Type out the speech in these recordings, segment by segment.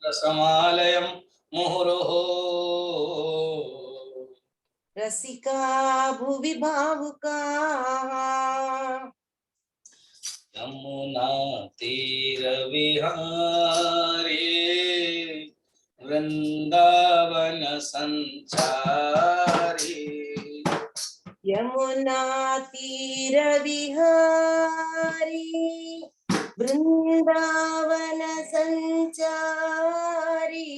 रसमालयं मुहुरुः रसिका भुवि भावुकाः यमुना तीरविहारे वृंदावन संचारी यमुना तीर विहारी वृंदावन संचारी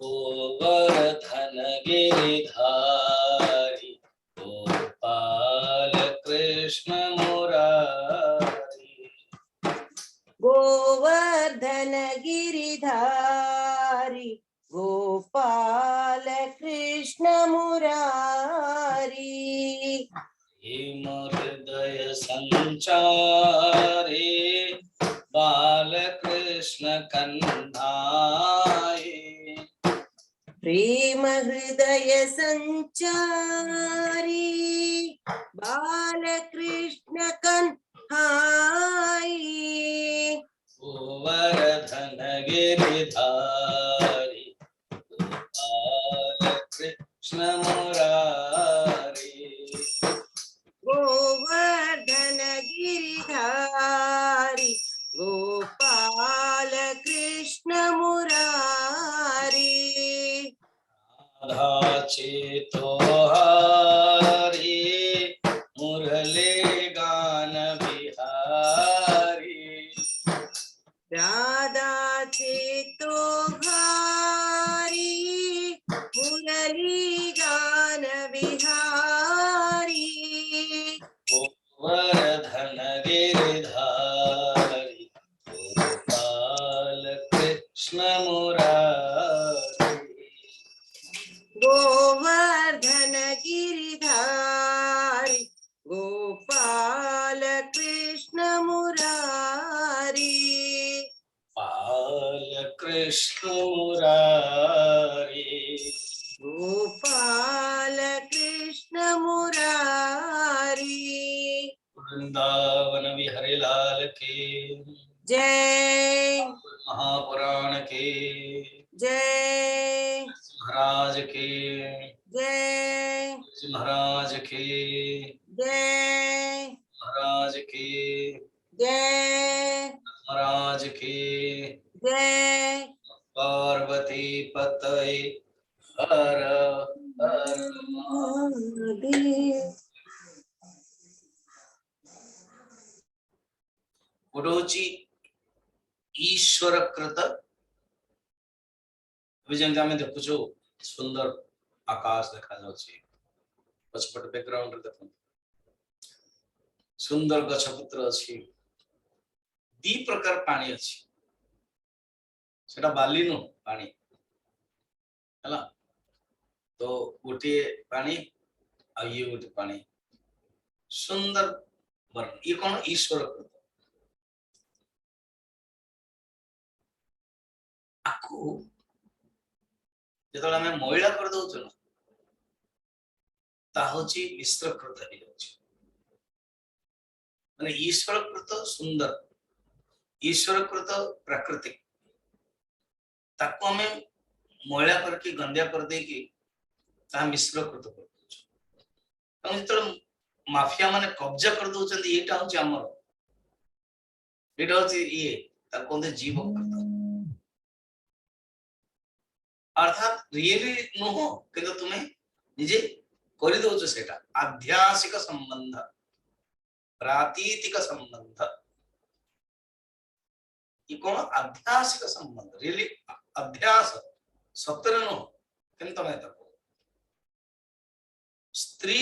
गोवर्धन गिरिधारी गोपाल कृष्ण मुरारी गोवर्धन गिरिधारी गोपाल कृष्ण मुरारी हेम हृदय संचारे बालकृष्ण कन्हाए प्रेम हृदय संचारी बालकृष्ण कन्हाई गोवर्धन गिरिधारी गोपाल कृष्ण मुरारी गोवर्धन गिरिधारी गोपाल कृष्ण मुरारी राधा चेतोहारी मुरली गान बिहारी राधा चेतोहारी मुरली गान बिहारी गोवर्धन गिरिधारी गोपाल कृष्ण मुरारी गोवर्धन गिरिधारी गोपाल कृष्ण मुरारी गोपाल कृष्ण मुरारी गोपाल कृष्ण मुरारी वृंदावन बिहारी लाल की जय महापुराण की जय महाराज की जय महाराज की जय महाराज की जय महाराज की जय पार्वती पतये हर हर महादेव। गुरुजी ईश्वर कृत जमी आम देखु सुंदर आकाश देखा पछपट बैकग्राउंड देख सुंदर गछपत्र अच्छी दी प्रकार पानी अच्छी सेटा बाली नु पानी है तो गोटे पानी आ ये गोटे पानी सुंदर वर्ण ये कौन ईश्वर कृत आखु जो आम मैला कर दौचु ना मिश्रकृत माने ईश्वरकृत सुंदर ईश्वरकृत प्राकृतिक ताको आम मैला करके गंदिया कर देकी मिश्रकृत कर जो माफिया माने कब्जा कर दौरान ये आमर ये जीवकृत अर्थात रियली नुह कि तुम्हें निजे कर दौच से आध्यासिक संबंध प्रातीतिक संबंध ये कौन आध्यासिक संबंध रियली अभ्यास सतरे नुह कि तुम्हें स्त्री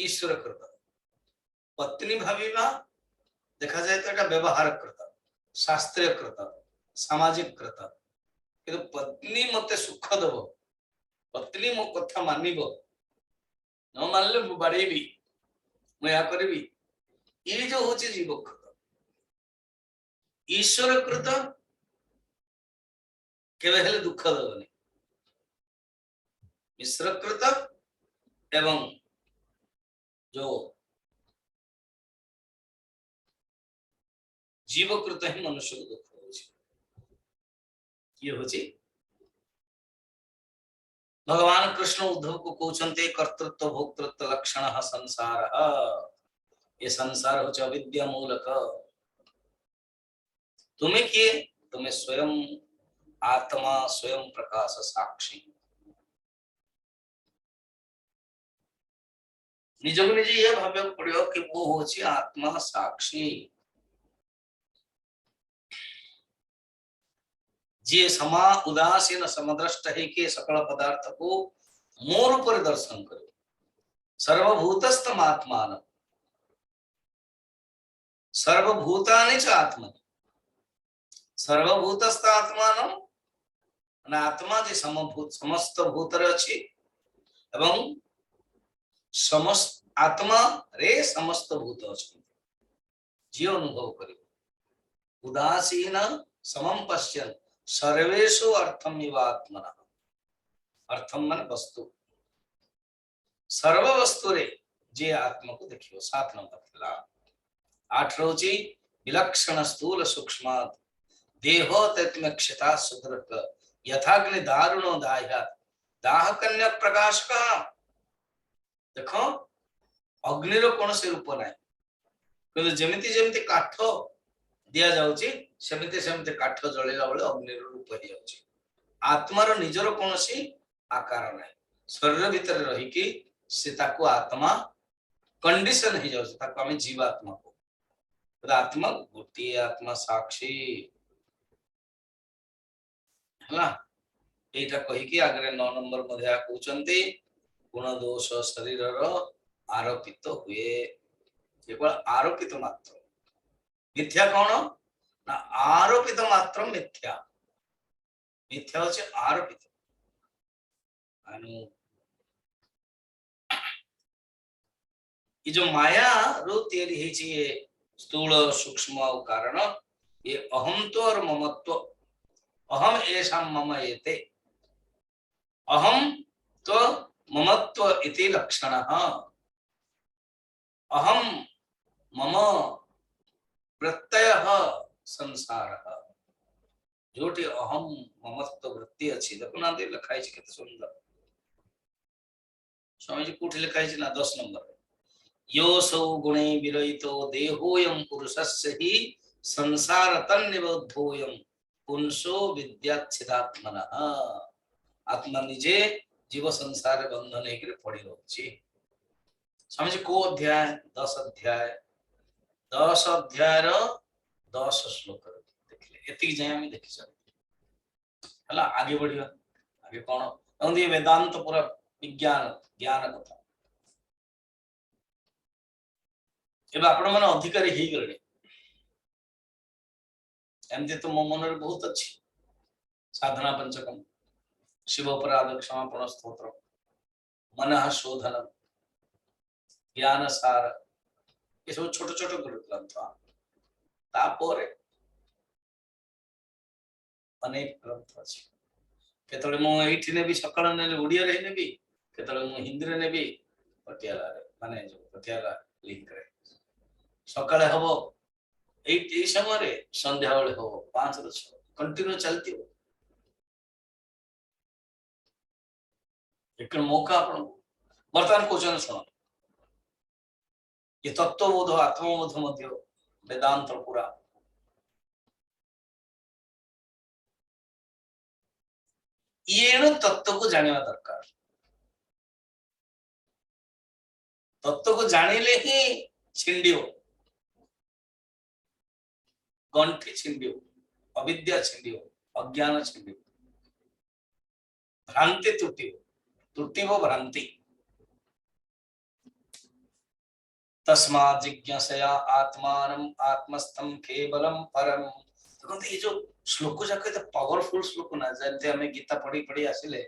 ईश्वर कृत पत्नी भाविबा देखा जाए तो यहाँ व्यवहार कृत शास्त्रीय कृत सामाजिक कृत कि पत्नी मते सुख दब पत्नी मो कथा मानिब न मानले मु बाड़ेबी मुझे करी ये जो हूँ जीवकृत ईश्वर कृत केवे हेले दुख दबनी मिश्रकृत एवं जो जीवकृत ही मनुष्य को दुख हो ये होची भगवान कृष्ण उद्धव को कहते कर्तृत्व भोक्तृत्व लक्षण संसार। ये संसार होचे अविद्या मूलक। तुम्हें किए तुम्हें स्वयं आत्मा स्वयं प्रकाश साक्षी निजक निजे ये भाव्य पड़ो कि वो होची आत्मा साक्षी जे समा उदासीन समदृष्ट है के सकल पदार्थ को मोर पर दर्शन करे सर्वभूतस्थम आत्मान सर्वभूतानि च आत्मा सर्वभूतस्थ आत्मान आत्मा जे समभूत समस्त भूतर अछि एवं समस्त आत्मा रे समस्त भूत अछि जी अनुभव करे उदासीन समम पश्यन् सर्वेषु अर्थम इव आत्मनः अर्थम मन वस्तु सर्व वस्तु रे जे आत्मा को देखियो 7 नंबर थिला 8 रोची विलक्षण स्थूल सूक्ष्म देहो तत्मक्षता सुदृक यथाग्नि दारुणो दाह्या दाह कन्या प्रकाश का देखो अग्नि रो कोन से रूप नाही किंतु जेमिति जेमिति काठ दिया जाउची सेमिति सेमिति काठ जळेला बेले अग्नि रो रूप हे जाउची आत्मा रो निजरो कोनसी आकार नाही शरीर भीतर रही कि से ताको आत्मा कंडीशन हे जाउची ताको हमें जीवात्मा को आत्मा गोटे आत्मा साक्षी हला एटा कहि कि आगरे 9 नंबर मध्ये कहउचंती गुण दोष शरीर रो आरोपित हुए केवल आरोपित मात्र मिथ्या कौन ना आरोपित मात्र मिथ्या मिथ्या होचे आरोपित अनु ये जो माया रो तैयारी है ये स्थूल सूक्ष्म कारण ये अहम तो और ममत्व अहम ऐसा मम एते अहम तो ममत्व इति लक्षणः अहम मम प्रत्ययः संसारः जोटी अहम ममत्व वृत्ति अच्छी देखो ना दे लिखाई छै केते सुंदर स्वामी जी कोठी लिखाई छै ना 10 नंबर योसौ गुणे विरहितो देहोयं पुरुषस्य हि संसार तन्निबद्धोयं पुंसो विद्याच्छिदात्मनः आत्मा निजे जीव संसार बंधन एक पड़ी रही समझ को अध्याय 10 अध्याय 10 अध्याय 10 श्लोक देखले एति जाय हम देखि सकते हला आगे बढ़िया आगे कौन ये वेदांत पूरा विज्ञान ज्ञान कथा एबा आपण मन अधिकारी ही गले एमते तो मो मन रे बहुत अच्छी साधना पंचकम शिव अपराध क्षमापण स्तोत्र मनः शोधन ज्ञान सार ये सब छोट छोट ग्रंथ तापर अनेक ग्रंथ अछि केतले मो एठी ने भी सकाळ ने ओडिया रे ने भी केतले मो हिंदी रे ने भी पटियाला रे माने जो पटियाला लिंक रे सकाळ हबो एई समय रे संध्या बेले हबो 5 ରୁ 6 कंटिन्यू चलती हो एक मौका आपण वर्तमान क्वेश्चन सुनो ये तत्वबोध आत्मबोध मध्य वेदांत पूरा ये तत्व को जानिबा दरकार तत्व को जानिले ही छिंडियो गंठी छिंडियो अविद्या छिंडियो अज्ञान छिंडियो भ्रांति तुटियो तुटिवो भ्रांति तस्मात् जिज्ञासया आत्मानम् आत्मस्थं केवलम परम देखो ये जो श्लोक जाके तो पावरफुल श्लोक ना जानते हमें गीता पढ़ी पढ़ी आसिले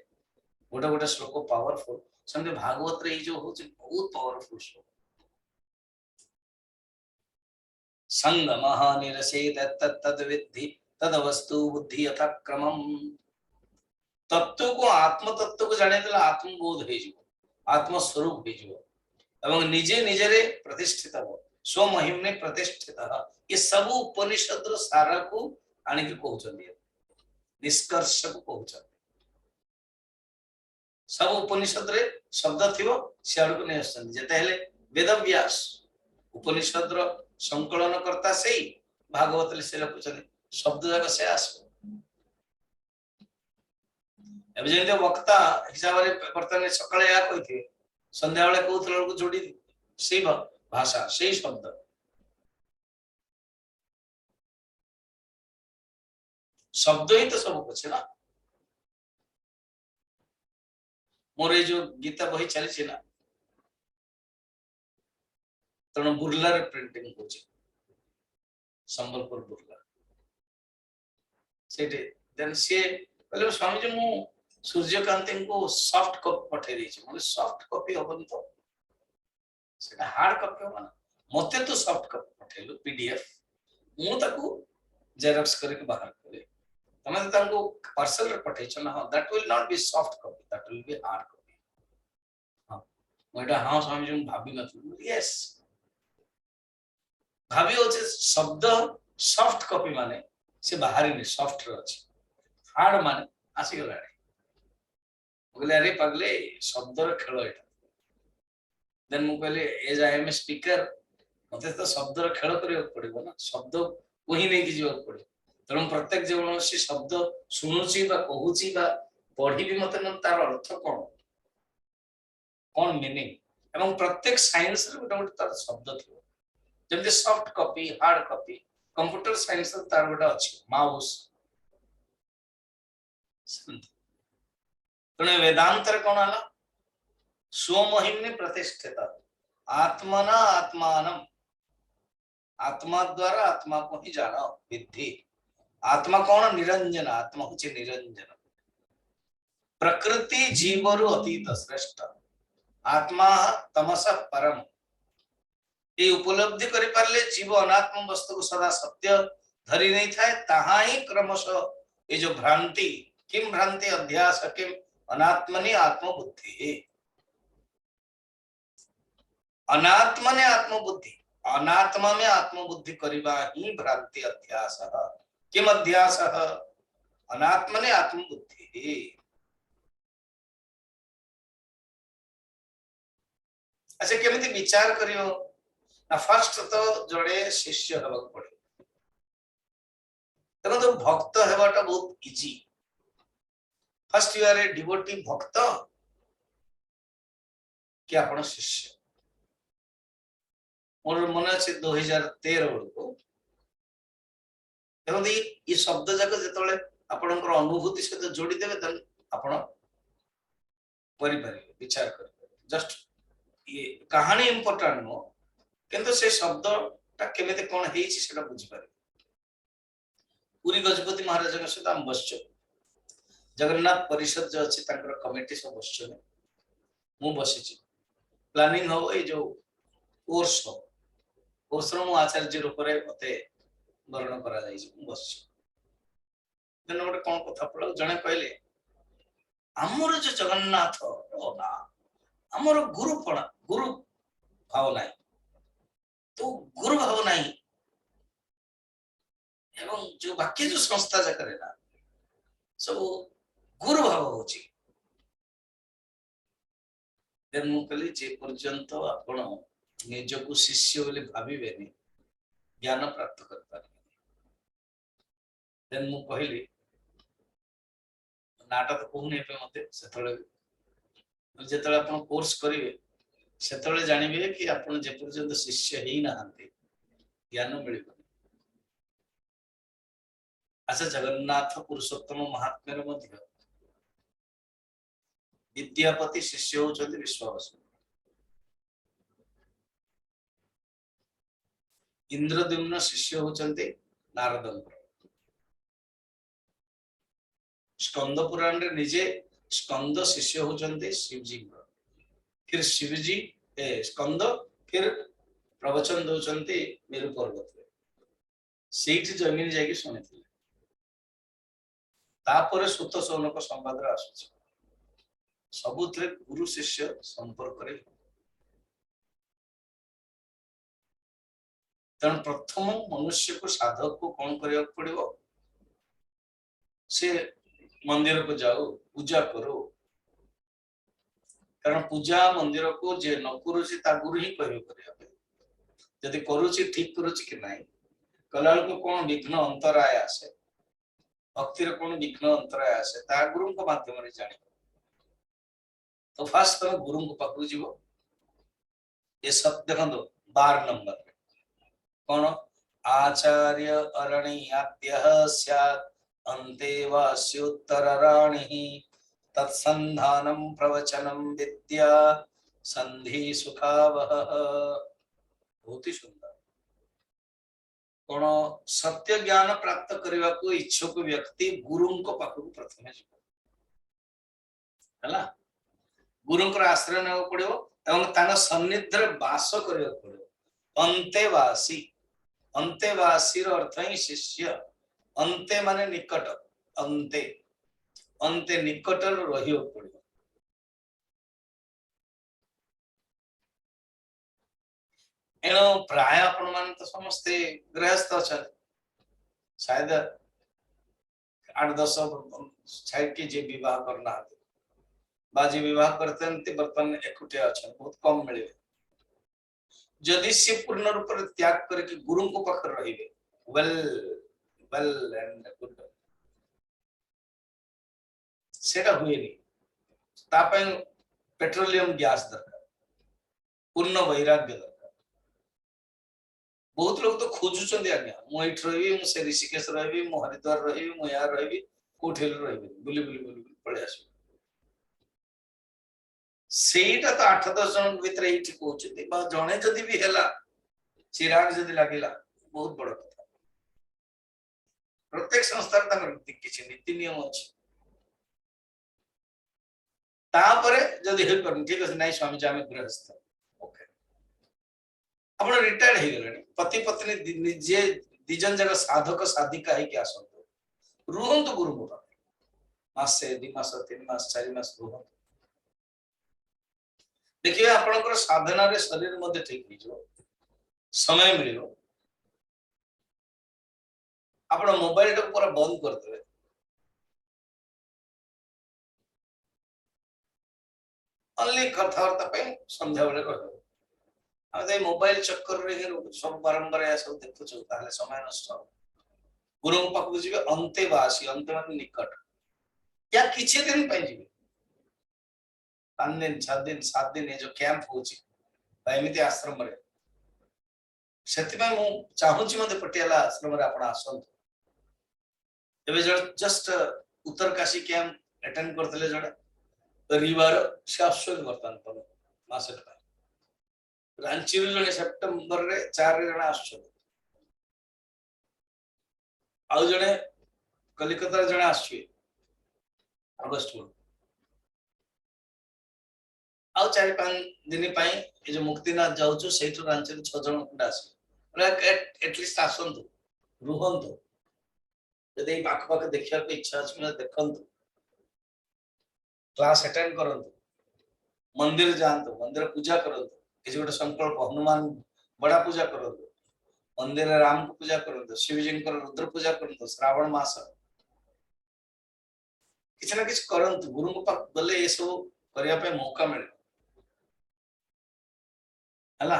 गोटे गोटे श्लोक पावरफुल समझे भागवत रे जो होचे बहुत पावरफुल श्लोक संगमः निरसेत तत्तद विद्धि तद वस्तु बुद्धि यथा क्रमम तत्व को आत्म तत्व को जाने देला आत्मबोध हे जीव आत्म स्वरूप हे जीव एवं निजे निजरे प्रतिष्ठित हो स्व महिम ने प्रतिष्ठित ये सब उपनिषद सारा को आने के कहउचंदी निष्कर्ष को कहउछन सब उपनिषद रे शब्द थिवो सियाड़ को नहीं आसन जेते हेले वेद व्यास उपनिषद रो संकलन करता सेही भागवत ले से लिखुछन शब्द जाक से आसो एबे जेंते वक्ता हिसाब रे वर्तमान सकाळे या कहिथे संध्या बेले कहउथला को जोडी सेही भाषा सेही शब्द शब्द ही तो सब कुछ है ना मोर ये जो गीता बही चली ना तेणु बुर्ला रे प्रिंटिंग होची संबलपुर बुर्ला सेटे देन से पहले स्वामी जी मु सूर्यकांत को सॉफ्ट कॉपी पठे देछि मोले सॉफ्ट कॉपी होबन तो सेटा हार्ड कॉपी होबन मते तो सॉफ्ट कॉपी पठेलु पीडीएफ मु ताकू जेरॉक्स करके बाहर करे तमे तांको पार्सल रे पठे छ ना that will not be soft copy that will be hard copy हां मोटा हां स्वामी जी भाबी न यस भाबी होचे शब्द सॉफ्ट कॉपी माने से बाहरी ने सॉफ्ट रे अछि हार्ड माने आसी गलाडी बोले अरे पगले शब्द रे खेल एटा देन मु कहले as I am a speaker मते तो शब्द रे खेल करियो पड़िबो ना शब्द वही नहीं कि जीव पड़े तेणु प्रत्येक जीवन से शब्द शुणुची बा कहूची बा पढ़ी भी मते न तार अर्थ कोन कोन मीनिंग एवं प्रत्येक साइंस रे गोटे तार शब्द थियो जेमते soft copy hard copy computer science रे तार गोटे अछि माउस तेणु वेदांत रे कोन आला स्वमहिम्नि प्रतिष्ठित आत्मना आत्मानम आत्मा द्वारा आत्मा को ही जाना विद्धि आत्मा कौन निरंजन आत्मा होची निरंजन प्रकृति जीवरु अतीत श्रेष्ठ आत्मा तमस परम ये उपलब्धि करि पारले जीव अनात्म वस्तु को सदा सत्य धरि नहीं थाए ताहा ही क्रमशः ये जो भ्रांति किम भ्रांति अध्यास किम अनात्मनि आत्मबुद्धि अनात्मने आत्मबुद्धि अनात्मा में आत्मबुद्धि करिबा ही भ्रांति अध्यास किम अध्यास अनात्मने आत्मबुद्धि अच्छा केमिति विचार करियो ना फर्स्ट तो जड़े शिष्य हेबाक पड़े देखो तो भक्त हेबाटा बहुत easy first you are a devotee भक्त कि आपण शिष्य मोर मन अच्छे 2013 बेलू देखते ये शब्द जाक जो आपण अनुभूति सहित जोड़ी देवे आपण विचार कर जस्ट ये कहानी इंपोर्टेंट नो किंतु से शब्द केमिति कोन हेछि सेटा बुझि पारे पुरी गजपति महाराज के सहित हम बसचो जगन्नाथ परिषद जो अछि तांकर कमिटी सब बसचो मु बसिछि प्लानिंग हो ए जो कोर्स हो कोर्सर आचार्य रूप में मते वर्ण करा बस गोटे कौन कथा पड़ा जड़े कहले आमर जो जगन्नाथ ना आमर गुरुपणा गुरु भाव ना तो गुरु भाव ना एवं जो बाकी जो संस्था जाकर ना सब गुरु भाव हो कहली जे पर्यंत आपण निजको शिष्य बोले भाविबे ज्ञान प्राप्त कर पारे देन मु कहली नाटक कहूनी पे मते सेतळे जेतळे आपण कोर्स करिवे सेतळे जानिबे कि आपण जे पर्यंत शिष्य हेई नाहंते ज्ञान मिलिबो अच्छा जगन्नाथ पुरुषोत्तम महात्म्य मध्य विद्यापति शिष्य होचंती विश्वावसु इंद्रद्युम्न शिष्य होचंते नारदंकर स्कंद पुराण रे निजे स्कंद शिष्य होचंते शिवजी फिर शिवजी स्कंद फिर प्रवचन दोचंते मेरु पर्वत रे सेठी जमीन जाके सुनिथिले तापर सुत सौनक संवाद रे आसुछ सबुतरे गुरु शिष्य संपर्क रे तेणु प्रथम मनुष्य को साधक को कौन करने पड़ो से मंदिर को जाओ पूजा करो कारण पूजा मंदिर को जे न करूची ता गुरु ही कहबे करिया जदि करूची ठीक करूची कि नहीं कलाल को कौन विघ्न अंतराय आसे भक्तिर कौन विघ्न अंतराय आसे ता गुरु को माध्यम रे जानि तो फास्ट तुम गुरु को पाखु जीवो ये सब देखो 12 नंबर कौन आचार्य अरणीयाद्यः स्यात् अन्ते वास्योत्तरराणिः तत्सन्धानं प्रवचनं विद्या संधि सुखावहः बहुत ही सुंदर कौन सत्य ज्ञान प्राप्त करने को इच्छुक व्यक्ति गुरु को पाखु प्रथम है गुरु आश्रय ना पड़ो एवं सन्निधि बास करने पड़ो अंतेवासी अंतेवासी अर्थ ही शिष्य अंते माने निकट अंते अंते निकट रही पड़ो एणु प्राय आपण मान तो समस्ते गृहस्थ अच्छा शायद 8-10 छाड़ के जे विवाह करना बाजी विवाह करते बर्तमान एकुटिया अच्छा बहुत कम मिले जदि से पूर्ण रूप से त्याग करके गुरु को पाखर रहिबे वेल वेल एंड गुड सेटा हुएनी तापय पेट्रोलियम गैस दरकार पूर्ण वैराग्य दरकार बहुत लोग तो खोजुचंदी आज्ञा मु एठ रहिबी मु से ऋषिकेश रहिबी मु हरिद्वार रहिबी मु यार रहिबी कोठेल रहिबी बुली बुली बुली पळे आसु सेटा तो 8-10 जन भीतर एठी कहउछथि बा जणे जदी भी हैला चिराग जदी लागिला बहुत बड़ कथा प्रत्येक संस्था तंगर किछि नीति नियम अछि तापरे जदी हेल्प कर ठीक अछि नै स्वामी जी आमे गृहस्थ ओके आपण रिटायर्ड हे गेलनी पति पत्नी निजे दिजन जगह साधक साधिका है कि आसंतो रुहंतु गुरु को मासे 2 मास 3 मास 4 मास रुहंतु देखिए आपनकर साधना रे शरीर मध्ये ठीक हो जो समय मिलियो आपण मोबाइल तो पूरा बंद कर देबे ओनली कथावार्ता पे संध्या बेले रहबे आ मोबाइल चक्कर रे सब बारंबार या सब देखु छ ताले समय नष्ट गुरु पाखु जीवे अंतेवासी अंत माने निकट या किछि दिन पय जीवे 5 दिन 6 दिन 7 दिन ये जो कैंप होची एमिति आश्रम रे सेति में मु चाहूची मते पटियाला आश्रम रे आपण आसंत एबे जस्ट उत्तरकाशी कैंप अटेंड करतले जडे रविवार शाश्वत वर्तमान पर मासे रांची रे जने सितंबर रे 4 जण आछो आउ जने कलिकता जने आछी अगस्त में आउ 4-5 दिन पई ए जो मुक्तिनाथ जाउछु सेठु रांची रे 6 जण कुडा आसी एटलीस्ट आसंतु रुहंतु यदि पाख पाख देखिया को इच्छा अछि म देखंतु क्लास अटेंड करंतु मंदिर जानतु मंदिर पूजा करंतु किसी गोटे संकल्प हनुमान बड़ा पूजा करो मंदिर राम को पूजा करो शिवजी रुद्र पूजा करो श्रावण मास किसी ना किसी करंतु गुरु को पाख गले ये सब करिया पे मौका मिले हला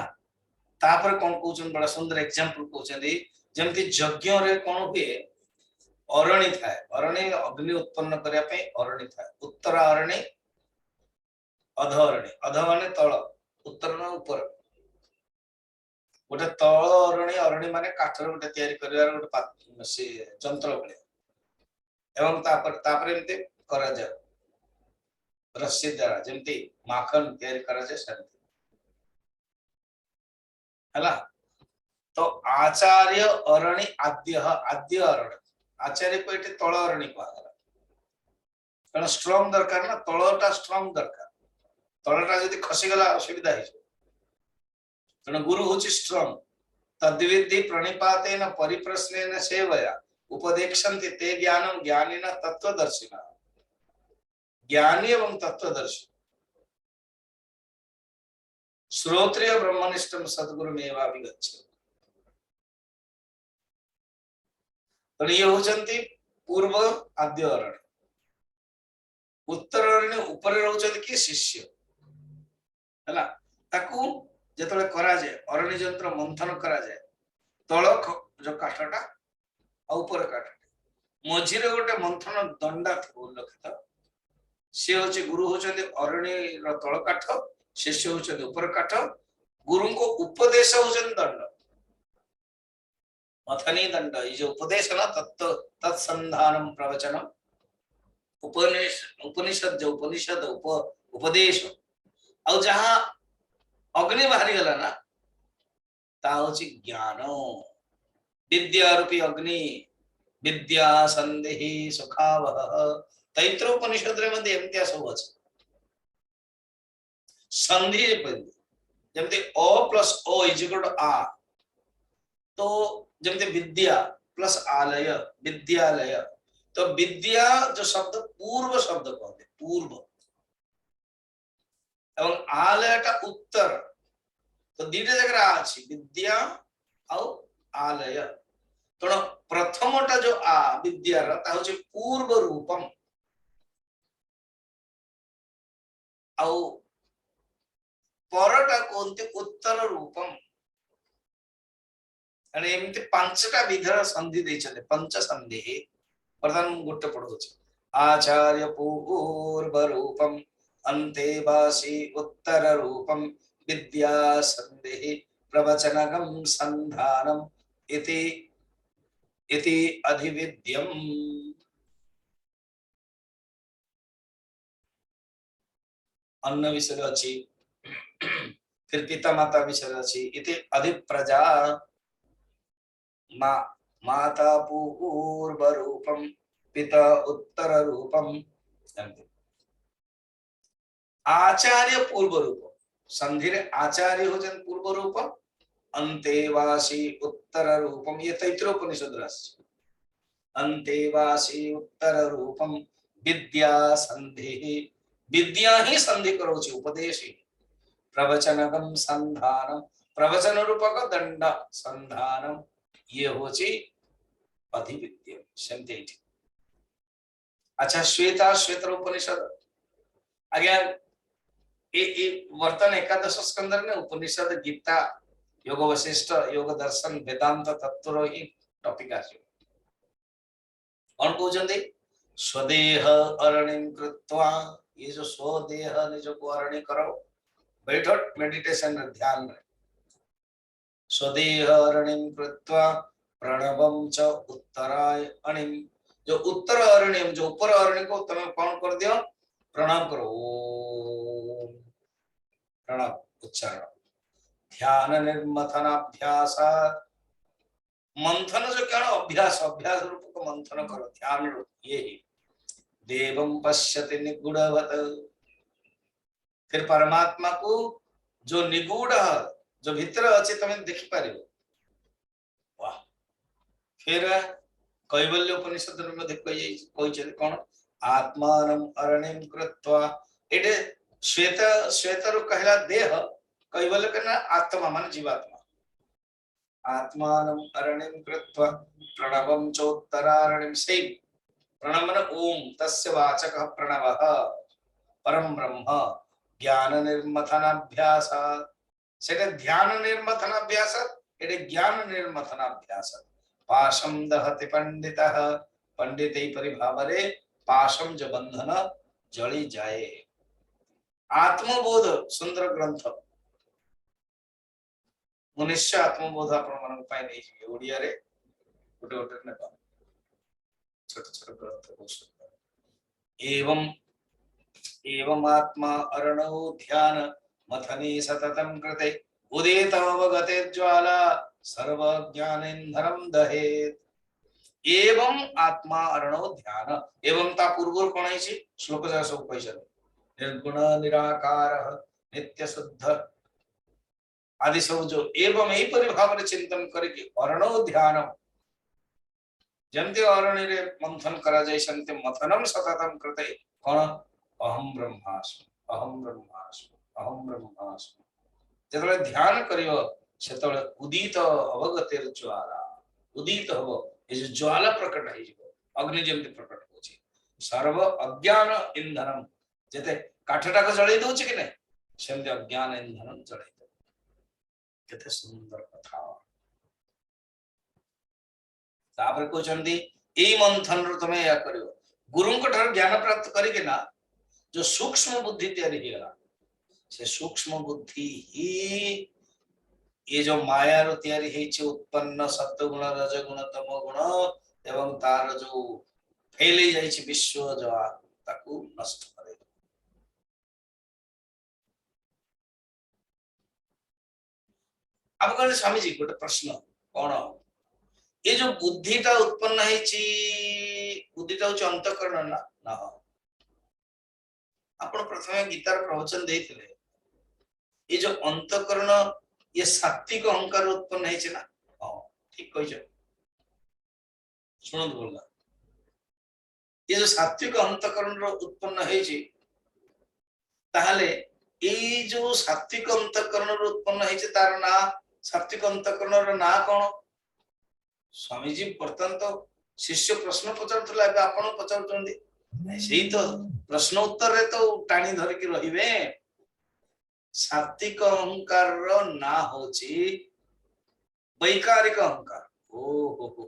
तापर कोन कहउछन बड़ा सुंदर एग्जांपल कहउछन जेमति यज्ञ रे कोन हुए अरणी थाए अरणी अग्नि उत्पन्न करिया पे अरणी थाए उत्तर अरणी अध माने तळ उत्तर न ऊपर गोटे तळ अरणी माने काठर गोटे तयारी करिवार गोटे से जंत्र बले एवं तापर एमते करा जाय रस्सी द्वारा जेमति माखन तयारी करा जाय सेमति हला तो आचार्य अरणी आद्य अरणी आचार्य को एटे तळ अरणी को आगला कारण स्ट्रांग दरकार ना तळटा स्ट्रांग दरकार तळटा जदी खसी गला असुविधा है तेणु गुरु होची स्ट्रांग तद्विद्धि प्रणिपातेन परिप्रश्नेन सेवया उपदेक्षन्ति ते ज्ञानम ज्ञानिना तत्वदर्शिना ज्ञानी एवं तत्वदर्शी श्रोत्रिय ब्रह्मनिष्ठम सद्गुरुमेवाभिगच्छति तो ये होचंती पूर्व आद्य अरण्य, उत्तर अरण्य ऊपर रहउछथि कि शिष्य हला ताकू जेतले करा जाय अरण्य यंत्र मंथन करा जाय तळ जो काठटा ऊपर काठ मझिरे गोटे मंथन दंडा उल्लेखित से होचे गुरु होचंदे अरण्य र तळ काठ शिष्य होचंदे ऊपर काठ गुरु को उपदेश होचंदे दंड मथनी दंड ये जो उपदेश ना तत्व तत्संधानम प्रवचनम उपनिषद जो उपनिषद उपदेश और जहां अग्नि बाहरी गला ना ता होची ज्ञान विद्या रूपी अग्नि विद्या संदेहि सुखावह तैत्रोपनिषद रे मध्ये एमतिया सब अछि संधि जमते ओ प्लस ओ इज इक्वल टू आ तो जमते विद्या प्लस आलय विद्यालय तो विद्या जो शब्द पूर्व शब्द कहते पूर्व एवं आलयटा उत्तर तो दीटे जगह अछि विद्या और आलय तो प्रथमटा जो आ विद्या ता होचे पूर्व रूपम औ परटा कोनते उत्तर रूपम आणि एमते पांचटा विधर संधि दैछले पंच संधि प्रधान गोटे पढुछ आचार्य पूर्व रूपम अंतेवासी उत्तर रूपम विद्या संधि प्रवचनगम संधानम इति इति अधिविद्यम अन्न विषय अछि फिर पिता माता विषय अछि इति अधिप्रजा माता पूर्व रूपम पिता उत्तर रूपम आचार्य पूर्व रूप संधि रे आचार्य होजन पूर्व रूप अंतेवासी उत्तर रूपम ये तैत्रोपनिषद राशि अंतेवासी उत्तर रूपम विद्या संधि विद्या ही संधि करोछि उपदेश प्रवचनगम संधानम प्रवचन रूपक दंड संधानम ये होछि अधिविद्यम संधि। अच्छा श्वेता श्वेतर उपनिषद आगे ए वर्तन एकादश स्कंद में उपनिषद गीता योग वशिष्ठ योग दर्शन वेदांत तत्व ही टॉपिक आछे कौन कहउछन्ते स्वदेह अरणिम कृत्वा ये जो स्वदेह निज को अरण्य करो बैठो मेडिटेशन ध्यान में स्वदेह अरणिम कृत्वा प्रणवम च उत्तराय अणिम जो उत्तर अरण्यम जो ऊपर अरण्य को तुम कौन कर दियो प्रणाम करो ओम प्रणव उच्चारण ध्यान निर्मथनाभ्यास मंथन जो क्या अभ्यास अभ्यास रूप को मंथन करो ध्यान रूप ये ही देवम पश्यति निगूढ़वत फिर परमात्मा को जो निगूढ़ जो भीतर अच्छे तुम्हें देखि पारिबो वाह फिर कैवल्य उपनिषद में कहि कौन आत्मानम अरणिम कृत्वा एटे श्वेत श्वेतर कहला देह कैवल्य कहना आत्मा मान जीवात्मा आत्मानम अरणिम कृत्वा प्रणवम चोत्तरारणिम से प्रणव मन ओम तस्य वाचकः प्रणवः परम ब्रह्म ज्ञान निर्मथनाभ्यास सेटे ध्यान निर्मथनाभ्यास एटे ज्ञान निर्मथनाभ्यास पाशम दहति पंडितः पंडितै परिभावरे पाशम जो बंधन जली जाए आत्मबोध सुंदर ग्रंथ मनुष्य आत्मबोध आपण पाई नहीं जी ओडिया रे गोटे गोटे ने छोट छोट ग्रंथ बहुत सुंदर एवं एवं आत्मा अरणौ ध्यान मथनी सततम कृते उदित अवगते ज्वाला सर्व ज्ञानेन्द्रम दहेत एवं आत्मा अरणौ ध्यान एवं ता पूर्व कोन है श्लोक जा सब कहि निर्गुण निराकार नित्य शुद्ध आदि सब जो एवं यही परिभाव चिंतन करके अरणौ ध्यान जमते अरण्य रे मंथन करा जाय संते मथनम सततम कृते कोन अहम ब्रह्मास्मि अहम ब्रह्मास्मि अहम ब्रह्मास्मि जतले ध्यान करियो सेतले उदित अवगतेर ज्वाला उदित हो ये जो ज्वाला प्रकट है अग्नि जमती प्रकट होची सर्व अज्ञान इंधनम जते काठटा को जळै दउची कि नै सेमते अज्ञान इंधनम जळै दउ केते सुंदर कथा तापर कहउचंदी एई मंथन रो तमे या करियो गुरुंक ठार ज्ञान प्राप्त करिके ना जो सूक्ष्म बुद्धि तैयारी हिगला से सूक्ष्म बुद्धि ही ये जो माया रो तैयारी हेछि उत्पन्न सत्व गुण रज गुण तम गुण एवं तार जो फैले जाइछि विश्व जो ताकू नष्ट करे अब कहले स्वामी जी गोटे प्रश्न कोन ये जो बुद्धिटा उत्पन्न हेछि बुद्धिटा होछि अंतःकरण ना ना आपण प्रथमे गीतार प्रवचन देथिले ये जो अंतःकरण ये सात्विक अहंकार उत्पन्न हेछि ना हां ठीक कहियो सुनंद बोलला ये जो सात्विक अंतःकरण रो उत्पन्न हेछि ताहले ए जो सात्विक अंतःकरण रो उत्पन्न हेछि तार ना सात्विक अंतःकरण रो ना कोन स्वामी जी बर्तन तो शिष्य प्रश्न पचारथला एबे आपण पचारथंदी सेही तो प्रश्न उत्तर रे तो टाणी धर के रहिबे सात्विक अहंकार रो ना होची वैकारिक अहंकार ओ हो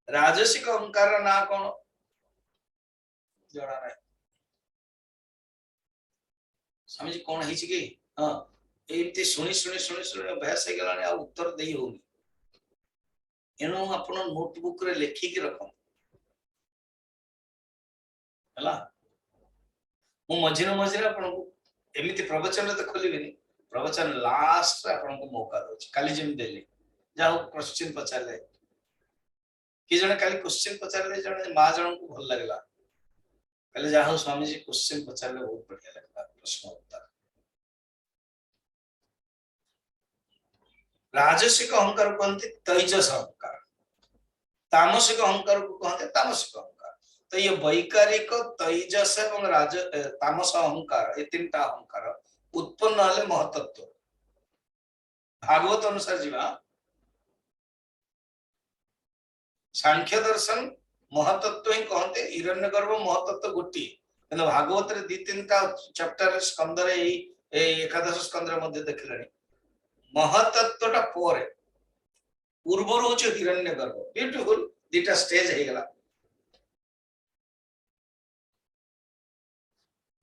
राजसिक अहंकार रो ना कोन जणा नै स्वामी जी कोन हिची कि हां एमती सुनी अभ्यास हे गलानी आ उत्तर देई होनी एनो आपण नोटबुक रे लेखि के रखो हला मु मझिरे मझिरे आपण को एमिति प्रवचन रे तो खोलिबिनी प्रवचन लास्ट रे आपण को मौका दोछि काली जेम देले जाओ क्वेश्चन पचारले कि जने काली क्वेश्चन पचारले जने मा जन को भल लागला कहले जाओ स्वामी जी क्वेश्चन पचारले बहुत बढ़िया लगला प्रश्न उत्तर राजसिक अहंकार कहते तेजस अहंकार तामसिक अहंकार को कहते तामसिक अहंकार तो ये वैकारिक तेजस एवं राज तामस अहंकार ये तीनटा अहंकार उत्पन्न हले महतत्व भागवत अनुसार जीवा सांख्य दर्शन महतत्व ही कहते हिरण्यगर्भ महतत्व गोटी किंतु भागवत रे दी तीनटा चैप्टर स्कंद रे एकादश स्कंद रे मध्ये देखिलानी महतत्वटा पोरे पूर्वर होचे हिरण्यगर्भ ब्यूटीफुल दीटा स्टेज हे गला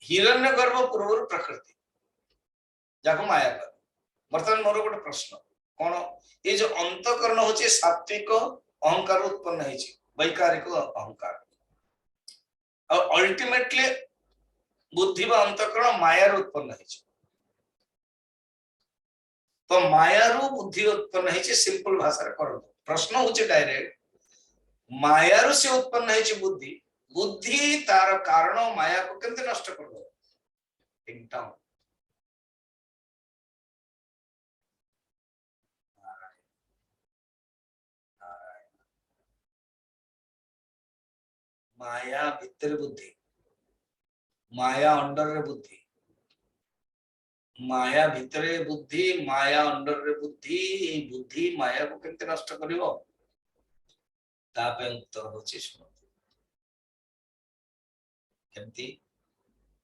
हिरण्यगर्भ पूर्वर प्रकृति जाको माया कर वर्तमान मोर गोटे प्रश्न कोन ये जो अंतःकरण होचे सात्विक अहंकार उत्पन्न हेछि वैकारिक अहंकार और अल्टीमेटली बुद्धि व अंतःकरण माया उत्पन्न हेछि तो मायारू बुद्धि उत्पन्न हेछि सिंपल भाषा रे करन प्रश्न होछि डायरेक्ट मायारू से उत्पन्न हेछि बुद्धि बुद्धि तार कारण माया को केमते नष्ट करबो एकदम माया भीतर बुद्धि माया अंडर रे बुद्धि माया भितरे बुद्धि माया अंडर रे बुद्धि बुद्धि माया को केमते नष्ट करिवो तापे उत्तर होछि सुन केमती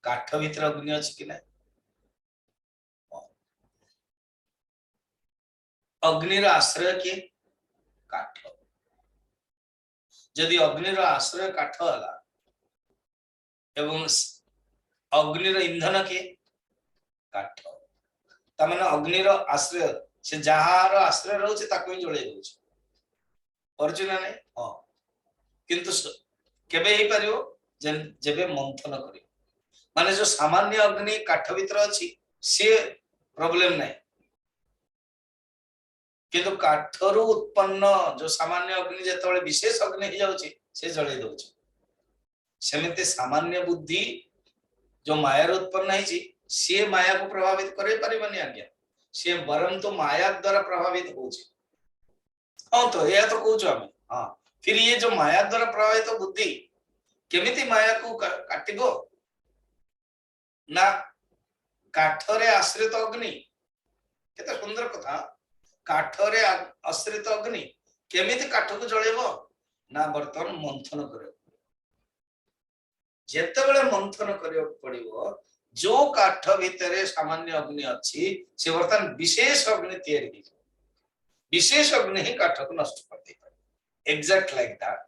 काठ भीतर अग्नि अछि कि नै अग्नि रो आश्रय के काठ यदि अग्नि रो आश्रय काठ हला एवं अग्नि रो ईंधन के काठ तमने अग्नि रो आश्रय से जहार आश्रय रहउछि ताको ही जळे दउछि अर्जुन नै हां किंतु केबे ही परियो जेबे मंथन करियो माने जो सामान्य अग्नि काठ भीतर अछि से प्रॉब्लम नै किंतु काठरू उत्पन्न जो सामान्य अग्नि जेतबे विशेष अग्नि ही जाउछि से जळे दउछि सेमिते सामान्य बुद्धि जो माया रो उत्पन्न हेछि से माया को प्रभावित करे परिबनी आज्ञा से बरम तो माया द्वारा प्रभावित होछि हां तो या तो कहूछ हम हां फिर ये जो माया द्वारा प्रभावित बुद्धि केमिति माया को काटिबो ना काठरे आश्रित अग्नि केते सुंदर कथा काठरे आश्रित अग्नि केमिति काठ को जळेबो ना बर्तमान मंथन कर जेतेबेले मंथन करियो पड़िबो जो काठ भितरे सामान्य अग्नि अच्छी से बर्तमान विशेष अग्नि तैयारी की विशेष अग्नि ही काठ को नष्ट कर दे पारे एग्जैक्ट लाइक दैट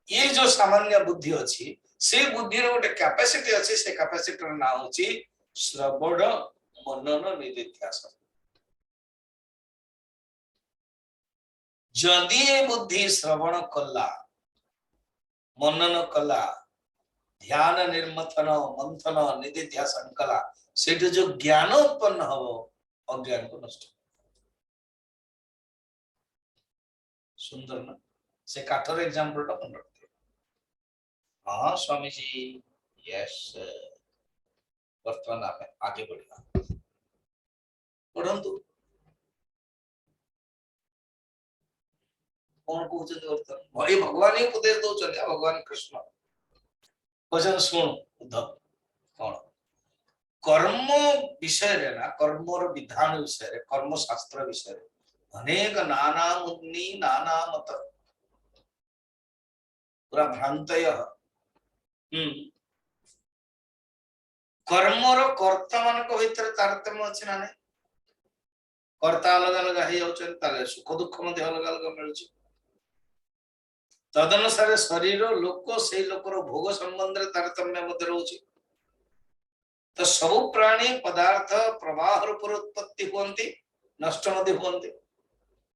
ये जो सामान्य बुद्धि अच्छी से बुद्धि रो गोटे कैपेसिटी अच्छी से कैपेसिटी रो नाम होची श्रवण मनन निदिध्यासन जदि ये बुद्धि श्रवण कला मनन कला ध्यान निर्मथन मंथन निदिध्यासन कला से जो ज्ञान उत्पन्न हो अज्ञान को नष्ट सुंदर ना से काठर एग्जांपल टा मन रखते हाँ स्वामी जी यस वर्तमान आप आगे बढ़िया पढ़ंतु कौन कहते वर्तमान भाई भगवान ही उपदेश दौरान भगवान कृष्ण भजन शुण उद्धव कौन कर्म विषय रे ना कर्मर विधान विषय रे कर्म शास्त्र विषय रे अनेक नाना मुनि नाना मत पूरा भ्रांतय कर्मर कर्ता मान भीतर तारतम्य अच्छे ना नहीं कर्ता अलग अलग हो जाउछन ताले सुख दुख मध्य अलग अलग मिलुछि तदनुसार शरीर लोक से लोकर भोग संबंध रे तारतम्य मध्य रहउछि तो सब प्राणी पदार्थ प्रवाह रूप उत्पत्ति होती नष्ट मध्य होती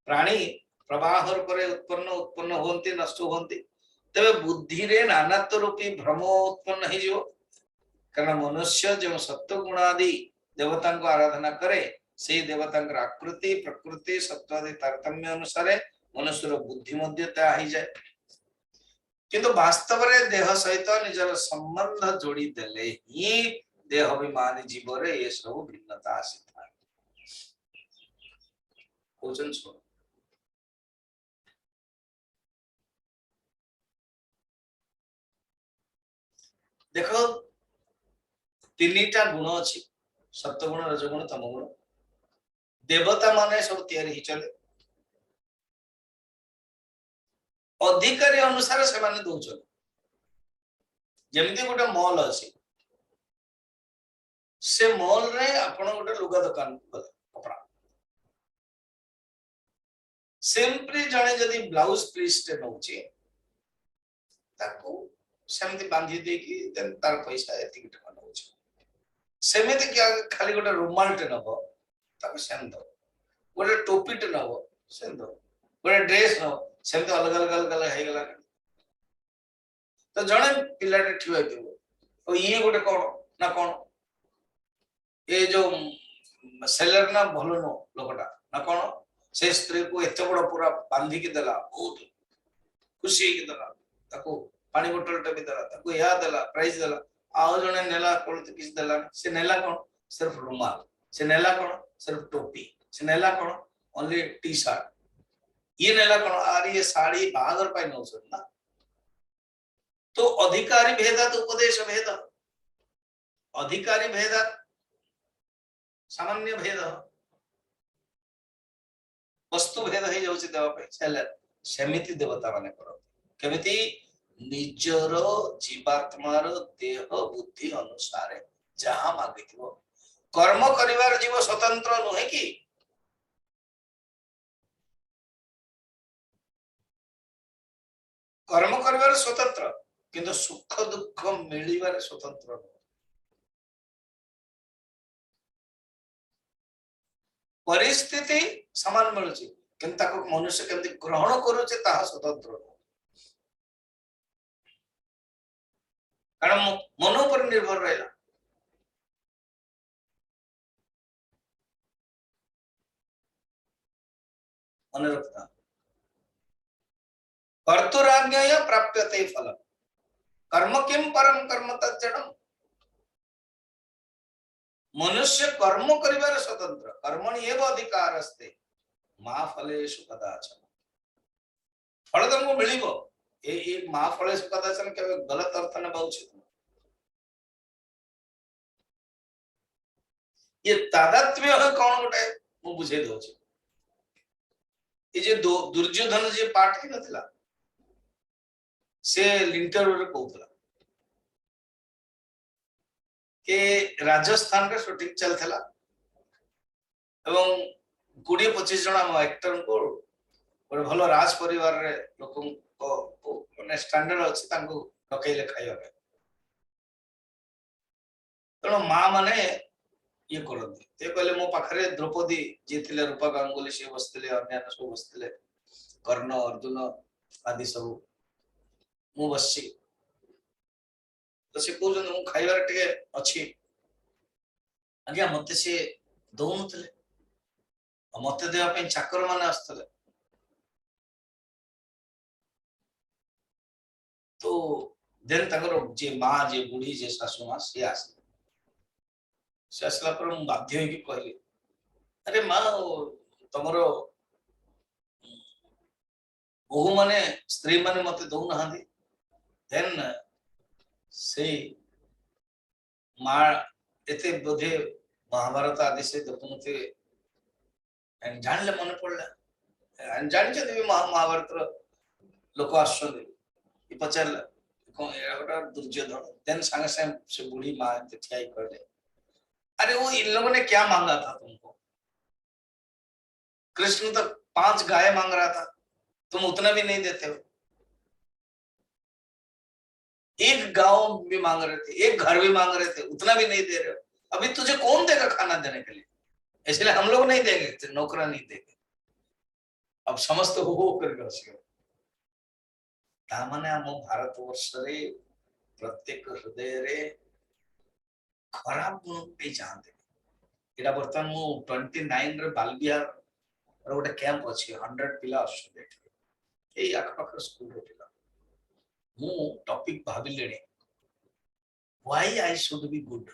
प्राणी प्रवाह रूप उत्पन्न उत्पन्न होती नष्ट होती तबे बुद्धि रे नानात्व रूपी भ्रम उत्पन्न हो जिवो कारण मनुष्य जो सत्व गुणादि देवता को आराधना करे से देवता आकृति प्रकृति सत्वादि तारतम्य अनुसार मनुष्य बुद्धि मध्य ताही जाए किंतु वास्तव रे देह सहित निजर संबंध जोड़ी देले ही देह अभिमानी जीव रे ये सब भिन्नता आसी था क्वेश्चन सुनो देखो तीनटा गुण अछि सत्व गुण रजगुण तम गुण देवता माने सब तैयारी ही चले अधिकारी अनुसार से माने दउछन जेमती गोटे मॉल अछि से मॉल रे आपण गोटे लुगा दुकान गले कपड़ा सिंपली जणे जदी ब्लाउज पीस टे नउची ताको सेमती बांधी दे की देन तार पैसा एति टका नउची सेमिति क्या खाली गोटे रुमाल टे नबो ताको सेम दो गोटे टोपी टे नबो सेम दो गोटे ड्रेस न सेमती अलग अलग अलग अलग हे गला तो जणे पिला टे ठिवा दिबो ओ ये गोटे कोन ना कोन ये जो सेलर ना भलो नो लोकटा ना कोन से स्त्री को एते बड़ पूरा बांधी के देला बहुत खुशी के देला ताको पानी बोतल टे भी देला ताको या देला प्राइस देला आउ जने नेला कोन तो किस देला से नेला कोन सिर्फ रुमाल से नेला कोन सिर्फ टोपी से नेला कोन ओनली टी शर्ट ये नेला कोन आर ये साड़ी बागर पाई नौ ना तो अधिकारी भेदात उपदेश भेद अधिकारी भेदात सामान्य भेद वस्तु भेद हो जाउछि देवा पे सेलर सेमिति देवता माने करो केमिति निजर जीवात्मार देह बुद्धि अनुसार जहां मागिथिबो कर्म करिवार जीव स्वतंत्र नहे कि कर्म करिवार स्वतंत्र किंतु सुख दुख मिलिबार स्वतंत्र नहे परिस्थिति समान मिलुछि किंतु ताको मनुष्य केमति ग्रहण करूचे ताहा स्वतंत्र नहे कारण मन पर निर्भर रहला मन रखता कर्तुराज्ञया प्राप्यते फल कर्म किम परम कर्म तज्जडम मनुष्य कर्म करिवार स्वतंत्र कर्मणि एव अधिकार अस्ते मा फलेषु कदाचन फल तुमको मिलिबो ए मा फलेषु कदाचन केबे गलत अर्थ न बाउछि ये तादात्म्य है कौन गोटे मु बुझे दोछि ए जे दुर्योधन जे पाठ कि नथिला से इंटरव्यू रे कहउतला के राजस्थान रे शूटिंग चलथला एवं 20-25 जन हम एक्टर को गोटे भल राज परिवार रे लोक माने स्टैंडर्ड अछि तांको डकैले खाइबा पे तेणु माँ माने ये करते ते कहले मो पाखरे द्रौपदी जे थिले रूपा गांगुली से बसथिले अन्य सब बसथिले कर्ण अर्जुन आदि सब मु बसছি तो से कहउछन मु खाइबार टिके अछि आज्ञा मते से दउनथले मते देवा पे चाकर माने आस्तले तो देन तंगर जे माँ जे बुढ़ी जे सासु माँ से आस से आसला पर मु बाध्य होई कहली अरे माँ तमरो बहु माने स्त्री माने मते दउ नहांदी देन से माँ एते बोधे महाभारत आदि से देखुनते जानले मन पड़ला जानि महाभारत लोक आसुछन्ति पचारला कौन एटा दुर्योधन देन संगे संगे से बूढ़ी माँ ठिया कहले अरे वो इन लोगों ने क्या मांगा था तुमको कृष्ण तो 5 गाय मांग रहा था तुम उतना भी नहीं देते हो एक गांव भी मांग रहे थे एक घर भी मांग रहे थे उतना भी नहीं दे रहे हो अभी तुझे कौन देगा खाना देने के लिए इसलिए हम लोग नहीं देंगे नौकरा नहीं देंगे अब समस्त हो करके तामाने हम भारत वर्ष रे प्रत्येक हृदय रे खराब गुण पे चाहते एटा बर्तमान मु 29 रे बालबिहार रो गोटे कैंप अछि 100 पिला आछे एई आखपाखर स्कूल रो पिला मु टॉपिक भाबिलेनी why I should be good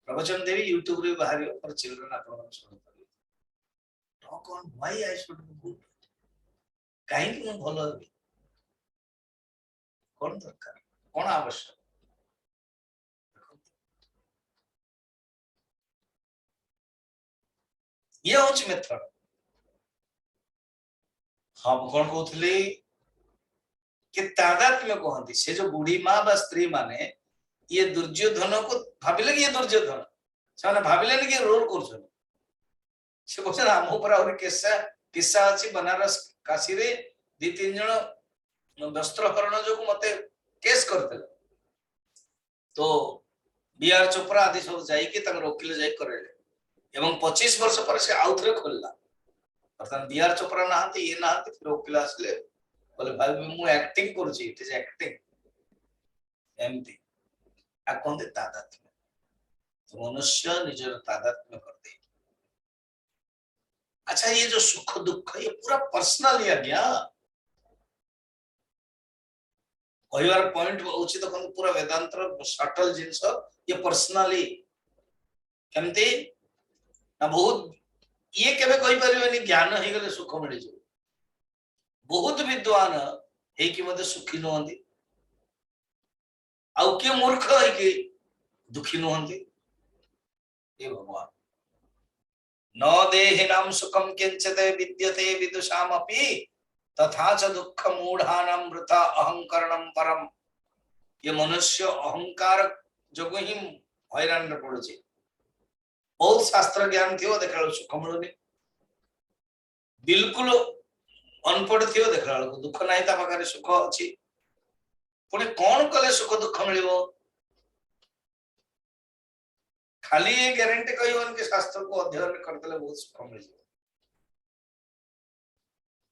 प्रवचन देवी यूट्यूब रे बाहर पर चिल्ड्रन आपन सुन पारे talk on why I should be good काहे कि मु भलो हेबी कोन दरकार कोन आवश्यक ये होच मेथड हम कौन कहते कि तादात्म्य कहती से जो बुढ़ी माँ बा स्त्री माने ये दुर्योधन को भाविले कि ये दुर्योधन से भाविले कि रोल कर से कहते आम ऊपर आहुरी किस्सा अच्छी बनारस काशी रे 2-3 जन वस्त्रहरण जो मते केस करते तो बीआर चोपड़ा आदि सब जाइए वकील जाए करेले एवं 25 वर्ष पर से आउ थे खोलला अर्थात बीआर चोपड़ा नहांती ये नहांती फिर वकील आसले बोले भाई मु एक्टिंग करूची इट इज एक्टिंग एमती आ कोन दे तादात्म्य तो मनुष्य निजर तादात्म्य करते अच्छा ये जो सुख दुख ये पूरा पर्सनल है क्या कहवार पॉइंट होची तो पूरा वेदांतर सटल जिंस ये पर्सनली केमती ना बहुत ये केबे कहि परिबेनी ज्ञान हे गले सुख मिल जो बहुत विद्वान हे कि मते सुखी नहंती आउ के मूर्ख है कि दुखी नहंती हे भगवान न देहिनां सुखम किंचिते विद्यते विदुषामपि तथा च दुख मूढ़ानां वृथा अहंकरणं परम ये मनुष्य अहंकार जोगु ही हैरान रे पड़ुची बहुत शास्त्र ज्ञान थियो देखा सुख मिलुनी बिल्कुल अनपढ़ थियो देखा दुख नहीं ता पाखरे सुख अछि पुणी कौन कले सुख दुख मिलिबो खाली ये गारंटी कहिबन कि शास्त्र को अध्ययन करतले बहुत सुख मिल जाए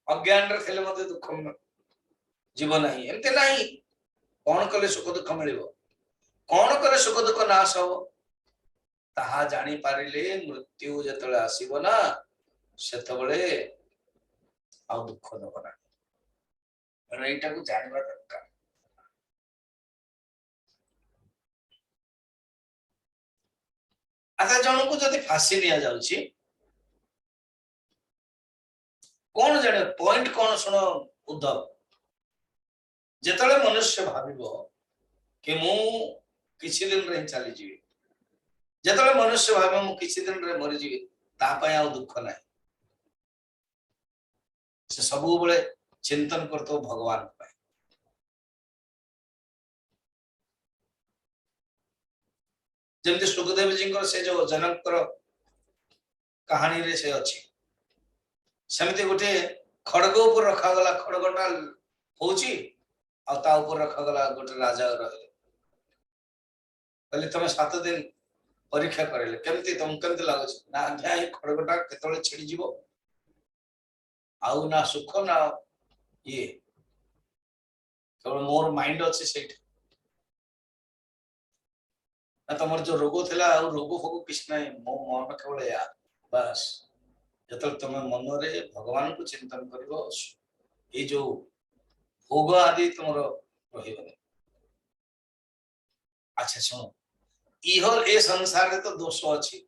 अज्ञान रे खेले मते दुख जीवन नहीं एमते नहीं कौन कले सुख दुख मिलिबो कौन कले सुख दुख नाश हो ताहा जानी पारिले मृत्यु जतले आसीबो ना सेतबेले आ दुख दब ना अरे एटा को जानबा दरकार अच्छा जन को जदि फांसी दिया जाउची कौन जाने पॉइंट कौन सुनो उद्धव जेतले मनुष्य भाबिबो कि मु किछि दिन रे चली जीवी जेतले मनुष्य भाबे मु किछि दिन रे मरि जीवी ता पय आ दुख नाही से सबु बळे चिंतन करतो भगवान पाए जमती सुखदेव जी से जो जनक कहानी रे से अच्छी सेमती गोटे खड़ग ऊपर रखा गला खड़गटा होची और ता ऊपर रखा गला गोटे राजा रहे कहले तुम 7 दिन परीक्षा करेले केमती तुम केमती लागो ना आज्ञा ये खड़गटा केतले छिड़ी जीवो आउ ना सुख ना ये केवल मोर माइंड अच्छे सेठ ना तुम जो रोग थिला आ रोग फोग किछ नहीं मो मन केवल या बस जतल तुम मन रे भगवान को चिंतन करिवो ये जो भोग आदि तुमरो रहिबो अच्छा सुनो इहर ए संसार रे तो दोष अछि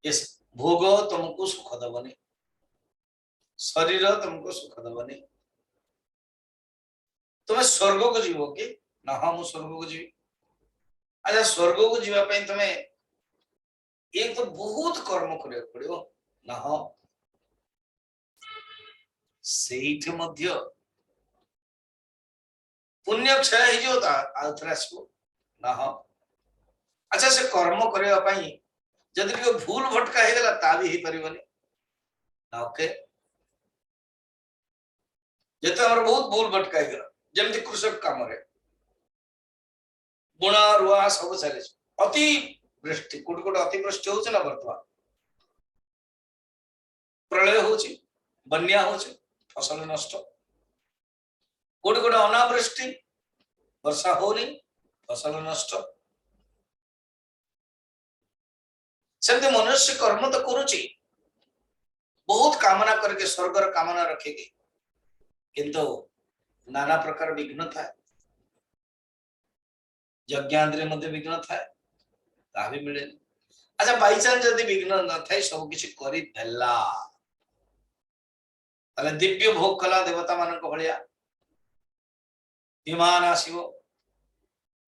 इस भोग तुमको सुख दबनी शरीर तुमको सुख दबनी तुम्हें स्वर्ग को जीवो कि ना हम स्वर्ग को जीवी अच्छा स्वर्ग को जीवा पई तुम्हें एक तो बहुत कर्म करे पड़ियो ना हम सेठ मध्य पुण्य क्षय ही जो ता आउथरासको ना हम अच्छा से कर्म करबा पई जदि को भूल भटका हे गला ता भी ही परिबनी ना ओके जते हमर बहुत भूल भटका हे गला जेमति कृषक काम रे बुणा रुआ सब चले अति वृष्टि कोट कोट अति वृष्टि होछ ना वर्तमान प्रलय होछि बन्या होछि फसल नष्ट कोट कोट अनावृष्टि वर्षा होनी फसल नष्ट सेमते मनुष्य कर्म तो करुची बहुत कामना करके स्वर्गर कामना रखेगी किंतु नाना प्रकार विघ्न था यज्ञांद्रे मध्य विघ्न था ता भी मिले अच्छा बाई चांस जदि विघ्न न थाई सब किछि करि देला ताले दिव्य भोग कला देवता मान को भलिया विमान आसीबो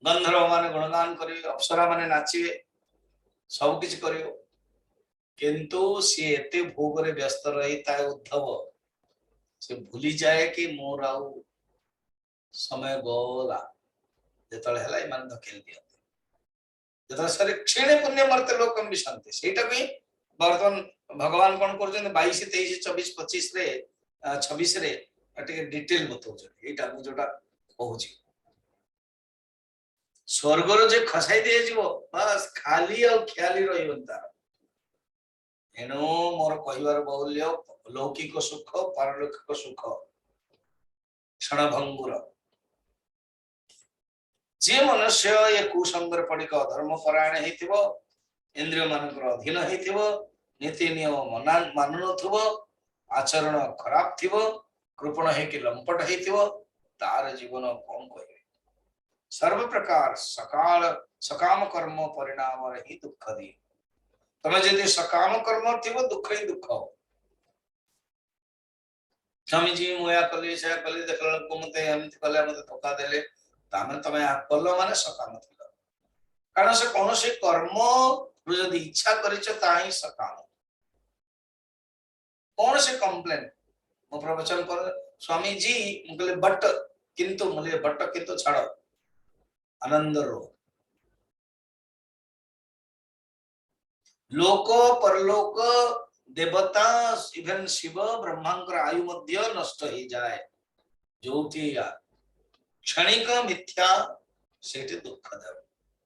गंधर्व माने गुणगान करिवे अप्सरा माने नाचिवे सब किछि करियो किंतु सी एते भोग रे व्यस्त रही ताए उद्धव से भूली जाए कि मोर आउ समय गोला जेतले हला ईमान धकेल दिया जेतले सरे क्षीणे पुण्य मरते लोक हम शांति सेटा भी वर्तमान भगवान कोन करजन 22 23 24 25 रे 26 रे अटे डिटेल बतो छ एटा मु जोटा कहूची स्वर्ग रो जे खसाई दे जीवो बस खाली और ख्याली रहिबंता एनो मोर कहिवार बहुल्य लौकिक सुख पारलौकिक सुख क्षणभंगुर जे मनुष्य ये कुसंगर पड़िक धर्म परायण हेतिबो इंद्रिय मानकर अधीन हेतिबो नीति नियम मानु नथुबो आचरण खराब थिबो कृपण हे कि लंपट हेतिबो तार जीवन कोन कहिबे सर्व प्रकार सकाम कर्म परिणाम ही दुख दी तमे जदि सकाम कर्म थिबो दुख ही दुख हो स्वामी जी मोया कली से कली देखल को मते हम कले मते धोखा देले तामे तमे कल माने सकाम थिला कारण से कोन से कर्म जदि इच्छा करिछ ताही सकाम कौन से कंप्लेन मो प्रवचन कर स्वामी जी मुगले बट किंतु मुले बट किंतु छाड़ आनंद रो लोक परलोक देवता इवन शिव ब्रह्मांकर आयु मध्य नष्ट ही जाए जोठी क्षणिक मिथ्या सेठ दुःखद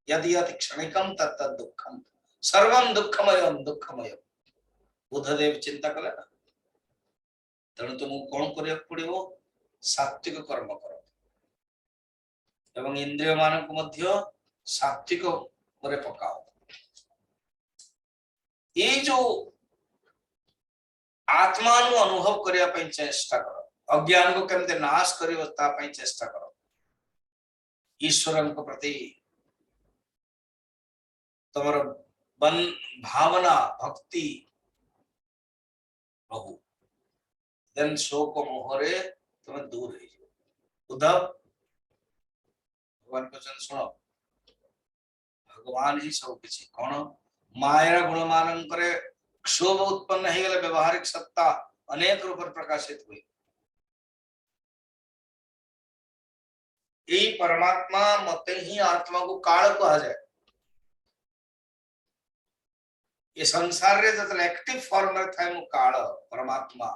यदि यदि क्षणिकम तत्त दुःखम सर्वम दुःखमयम दुःखमयम बुद्धदेव चिंता कले ना तेणु तुमको कौन करिया पड़िबो सात्विक कर्म करो एवं इंद्रिय मान को मध्य सात्विक परे पकाओ ये जो आत्मा नु अनुभव करिया पई चेष्टा करो अज्ञान को केमते नाश करियो ता पई चेष्टा करो ईश्वरन को प्रति तमर भावना भक्ति बहु देन शोक मोहरे तुम दूर है उद्धव भगवान वचन सुनो भगवान ही सब किछि कोन माया गुण मान करे क्षोभ उत्पन्न हे गले व्यवहारिक सत्ता अनेक रूप प्रकाशित हुई यही परमात्मा मते ही आत्मा को काल कहा जाए। ये संसार रे जत एक्टिव फॉर्म रे थाय मु काल परमात्मा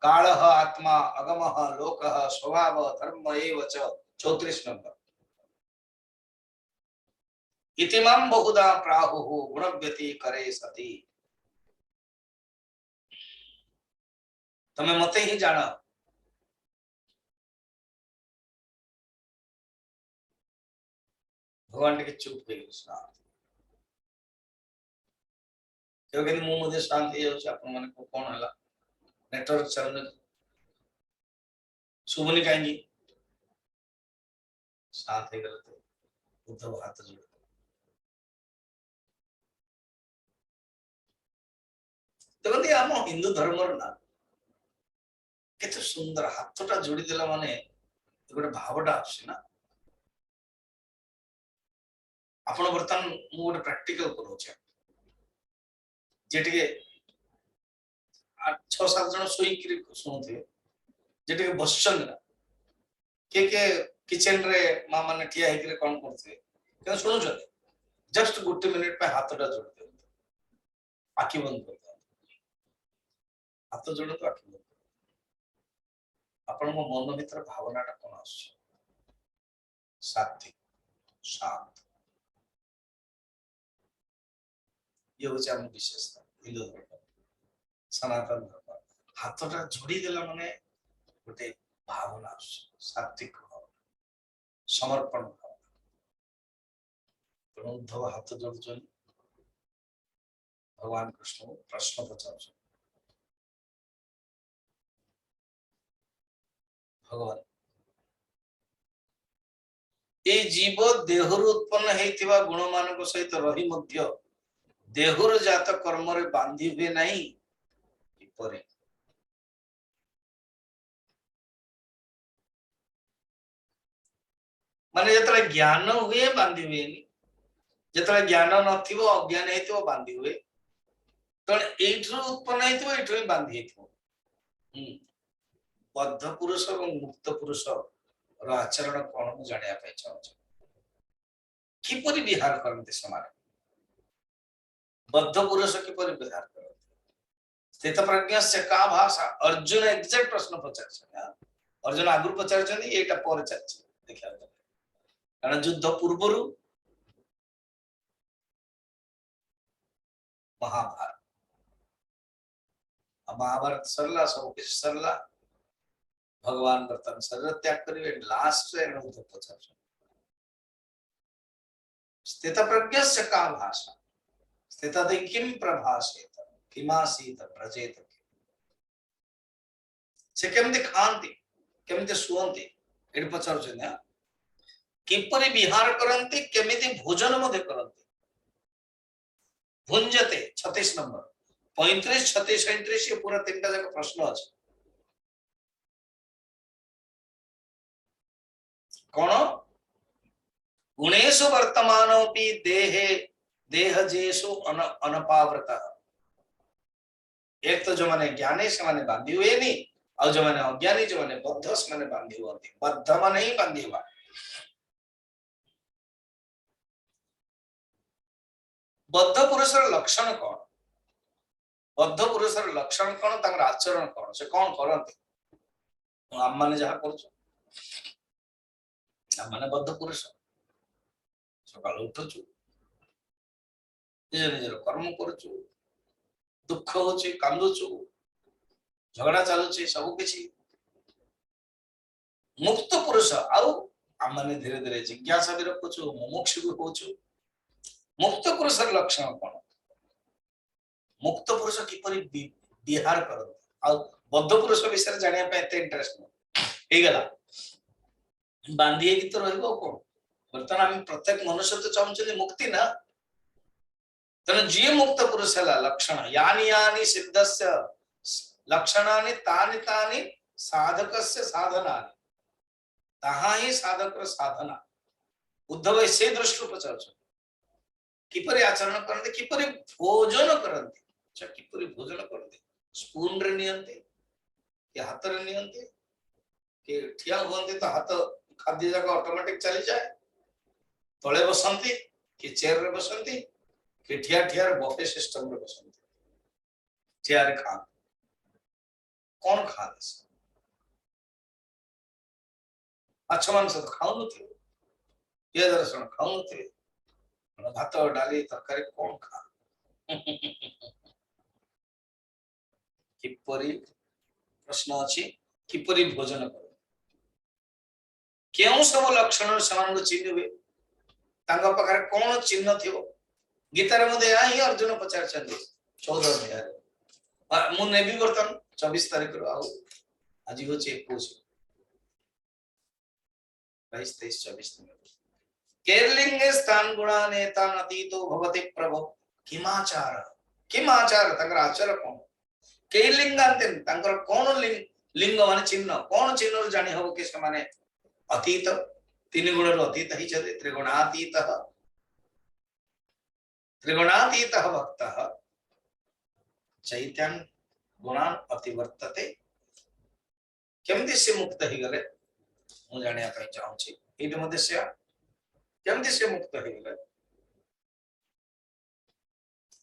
काल आत्मा अगम लोक स्वभाव धर्म एव च 34 नंबर इतिमं बहुधा प्राहुः गुणव्यति करे सती। तमे मते ही जाना। भगवान टिके चुप हो शांत क्योंकि मु मुझे शांत हो जाउछ अपन मन को कोन हला नेटवर्क चलन सुबनी कांगी शांत हो गले तो उद्धव हाथ जोड़ देखते आम हिंदू धर्म ना केते सुंदर हाथटा जोड़ी देला माने गोटे भावटा आछे ना। आपण बर्तमान मु गोटे प्रैक्टिकल करूछे जेटिके 6-7 जन सोई कि सुनुथे जेटिके बसछन ना के किचन रे मां माने ठिया हेकरे कोन करथे के सुनुछ जस्ट गुटे मिनिट पे हाथटा जोड़ दे आखि बंद कर हाथ जोड़ तो आखि बंद आपण मन भीतर भावनाटा कोन आछे सात्विक शांत ये होचे हम विशेषता हिंदू धर्म सनातन धर्म हाथटा जोड़ी देला माने गोटे भावना सात्विक भावना समर्पण भावना। उद्धव हाथ जोड़ भगवान कृष्ण को प्रश्न पचार भगवान ये जीव देहरु उत्पन्न हेतिबा गुण मानक सहित रही मध्य देहरु जात कर्म रे बांधी हुए नहीं किपरि माने जतरा ज्ञान हुए बांधी हुए जतरा ज्ञान नथिबो अज्ञान हेतिबो बांधी हुए तो एठु उत्पन्न हेतिबो एठु ही बांधी हेतिबो। बद्ध पुरुष और मुक्त पुरुष रो आचरण कोन मु जानिया पे चाहू किपरि विहार करते समाज बद्ध पुरुष किपरि विहार करते स्थित प्रज्ञ से का भाषा अर्जुन एग्जैक्ट प्रश्न पचार अर्जुन आगुर पचार एटा पर चर्चा देखा कारण युद्ध पूर्व महाभारत महाभारत सरला सब कुछ सरला भगवान बर्तन शरीर त्याग करेंगे लास्ट रे उद्धव पचार स्थित प्रज्ञ से का भाषा स्थित किम प्रभाषेत किमासीत प्रजेत से केमते खांती केमते सुवंती एड पचार किपरि विहार करंती केमिति भोजन मध्ये करंती भुंजते 36 नंबर 35 36 37 ये पूरा तीनटा जाक प्रश्न अछि कौन गुणेशु वर्तमानोपि देहे देहजेषु अनपावृता एक तो जो माने ज्ञानी से माने बांधी हुए नहीं और जो माने अज्ञानी जो माने बद्ध से माने बांधी हुआ बद्ध माने ही बांधी हुआ बद्ध पुरुषर लक्षण कौन बद्ध पुरुषर लक्षण कौन तांगर आचरण कौन से कौन करते आम माने जहा करछ आम माने बद्ध पुरुष सकाळ उठछु निज निजर कर्म करछु दुख होछि कांदुछु झगड़ा चलुछि सब किछि मुक्त पुरुष आउ आम माने धीरे धीरे जिज्ञासा भी रखछु मुमुक्षु भी होछु मुक्त पुरुष लक्षण कौन मुक्त पुरुष किपरि विहार करते आ बद्ध पुरुष विषय जानिया पे एते इंटरेस्ट हे गला बांधी की तो रहबो कोन वर्तमान हम प्रत्येक मनुष्य तो चाहूछे मुक्ति ना तने जी मुक्त पुरुष हला लक्षण यानि यानि सिद्धस्य लक्षणानि तानि तानि साधकस्य साधनानि ताहा ही साधक साधना उद्धव से दृष्टि पचार किपरि आचरण करते किपरि भोजन करते अच्छा किपरि भोजन करते स्पून रे नियंते के हाथ रे नियंते के ठिया होंते तो हाथ खाद्य जाक ऑटोमेटिक चली जाए तले बसंती कि चेयर रे बसंती कि ठिया ठिया बफे सिस्टम रे बसंती चेयर खा कौन खा माछ मांस तो खाऊ थे पियाज रसुण खाऊ थे भात डाली तरकारी कौन खा किपरि प्रश्न अच्छी किपरि भोजन कर केउ सब लक्षण समान चिन्हबे तांगा पाखरे कौन चिन्ह थिबो गीतार मध्ये या ही अर्जुन पचार चंदी 14 अध्याय मु नेबी बर्तन 24 तारिख रो आउ आज हो 21 22 23 24 दिन केरलिंगे स्थान गुणानेता अतीतो भवति प्रभो किमाचार तांकर आचार कोन केलिंगांते तांकर कोन लिंग माने चिन्ह कोन चिन्ह जानि हबो कि से माने अतीत तीन गुण रो अतीत ही छथि त्रिगुणातीत भक्तः चैतन्य गुणान अतिवर्तते केमति से मुक्त ही गले मु जानिया पई चाहू छी एटे मध्ये से केमति से मुक्त ही गले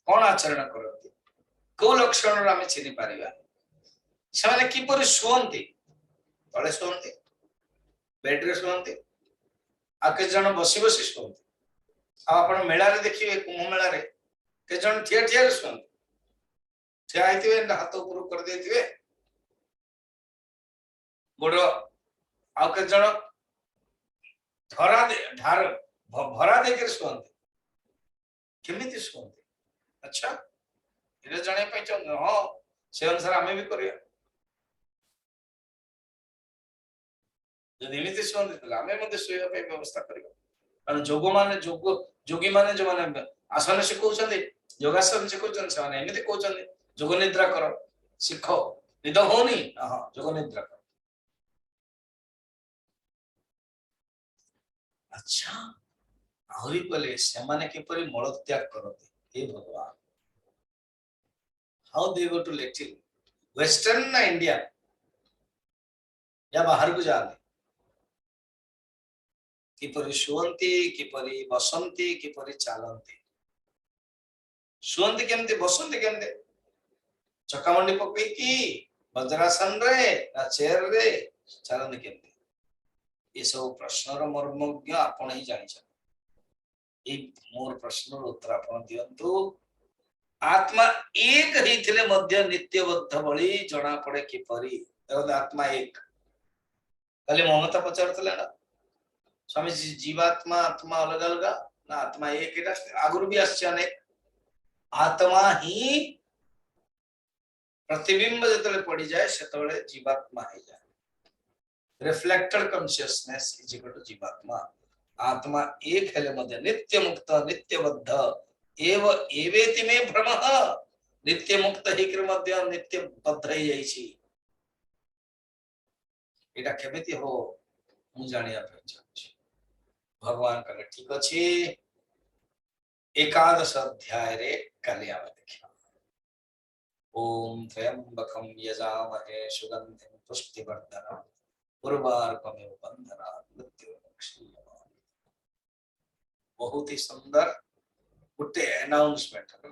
कोन आचरण करती को लक्षण आम चिन्ह पारिबा से किपर शुअंती तले शुअंती बेड रे शुअंती आ के जन बसी बसी शुअंती आपण मेला रे देखिबे कुंभ मेला रे के जन ठिया ठिया रे शुअंती ठिया आइतिबे हाथ ऊपर कर देतिबे गोड़ आ के जन धरा दे ढार भरा दे के शुअंती केमिति शुअंती अच्छा ये जाने पे चाहूँ हाँ से अनुसार आमे भी करिया जब निमित्त सुन देते आमे मध्य सोया पे व्यवस्था करिया कारण जोगी माने जो माने आसन शिखौ चंदे योगासन शिखौ चंदे से माने एमिति को चंदे जोग निद्रा करो शिखो निद होनी हां जोग निद्रा करो अच्छा आहुरी पले से माने के परि मल त्याग करते हे भगवान how they go to Latin western ना इंडिया या बाहर को जाते किपरि शुअंती किपरि बसंती किपरि चालंती शुअंती केमते बसंती केमते चकामंडी पकई की वज्रासन रे ना चेयर रे चालंती केमते ये सब प्रश्नर मर्मज्ञ आपण ही जानि छ ए मोर प्रश्नर उत्तर आपण दियंतु आत्मा एक ही थिले मध्य नित्यबद्ध बळी जणा पड़े किपरि आत्मा एक खाली ममता पचारतले ना स्वामी जीवात्मा आत्मा अलग अलग ना आत्मा एक एटा आगुरु भी आछे अनेक आत्मा ही प्रतिबिंब जतले पड़ी जाए सेतबेले जीवात्मा हे जाए reflected consciousness is equal to जीवात्मा आत्मा एक हेले मध्य नित्य मुक्त नित्यबद्ध एव एवेति में भ्रमः नित्य मुक्त ही के मध्य नित्य बद्ध ही जाईछि एटा केमिति हो मु जानिया चाहूछि भगवान कहले ठीक अछि एकादश अध्याय रे काली आमे देखिया ओम त्र्यंबकं यजामहे सुगंधिं पुष्टिवर्धनम् उर्वारुकमिव बन्धनात् मृत्युर्मुक्षीयमामृतम् बहुत ही सुंदर गोटे अनाउंसमेंट है